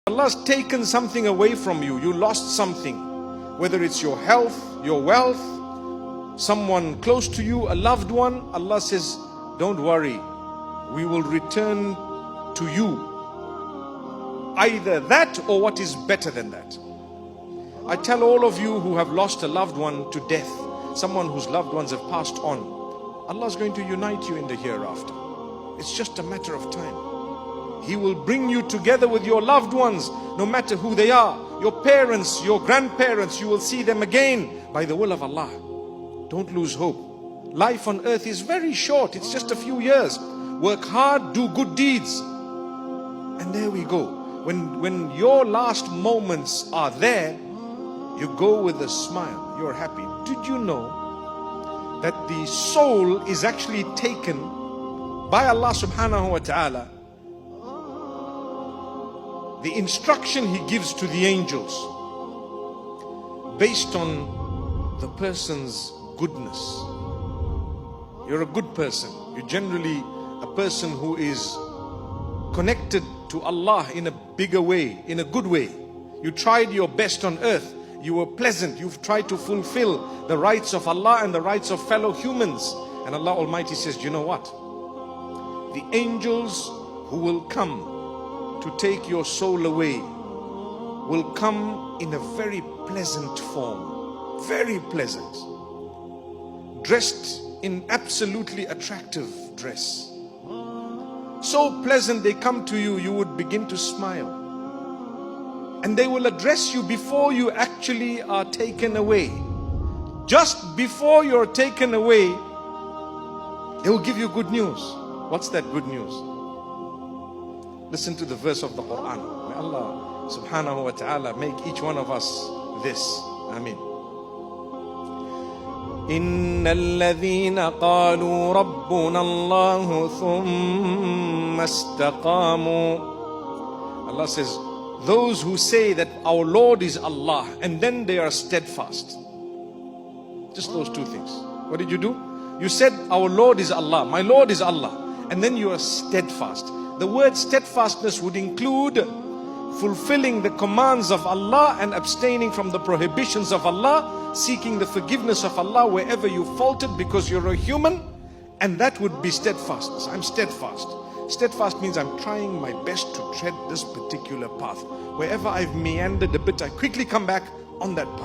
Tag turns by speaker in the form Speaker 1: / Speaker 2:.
Speaker 1: Allah's taken something away from you, you lost something, whether it's your health, your wealth, someone close to you, a loved one, Allah says, don't worry, we will return to you either that or what is better than that. I tell all of you who have lost a loved one to death, someone whose loved ones have passed on, Allah is going to unite you in the hereafter. It's just a matter of time. He will bring you together with your loved ones, no matter who they are. Your parents, your grandparents, you will see them again by the will of Allah. Don't lose hope. Life on earth is very short. It's just a few years. Work hard, do good deeds. And there we go. When your last moments are there, you go with a smile. You're happy. Did you know that the soul is actually taken by Allah subhanahu wa ta'ala? The instruction He gives to the angels based on the person's goodness. You're a good person. You're generally a person who is connected to Allah in a bigger way, in a good way. You tried your best on earth. You were pleasant. You've tried to fulfill the rights of Allah and the rights of fellow humans. And Allah Almighty says, you know what? The angels who will come to take your soul away will come in a very pleasant form. Very pleasant. Dressed in absolutely attractive dress. So pleasant they come to you, you would begin to smile. And they will address you before you actually are taken away. Just before you're taken away, they will give you good news. What's that good news? Listen to the verse of the Quran. May Allah subhanahu wa ta'ala make each one of us this. Ameen. إن الذين قالوا ربنا الله ثم استقاموا. Allah says, those who say that our Lord is Allah and then they are steadfast. Just those two things. What did you do? You said our Lord is Allah, my Lord is Allah, and then you are steadfast. The word steadfastness would include fulfilling the commands of Allah and abstaining from the prohibitions of Allah, seeking the forgiveness of Allah wherever you faulted because you're a human, and that would be steadfastness. I'm steadfast. Steadfast means I'm trying my best to tread this particular path. Wherever I've meandered a bit, I quickly come back on that path.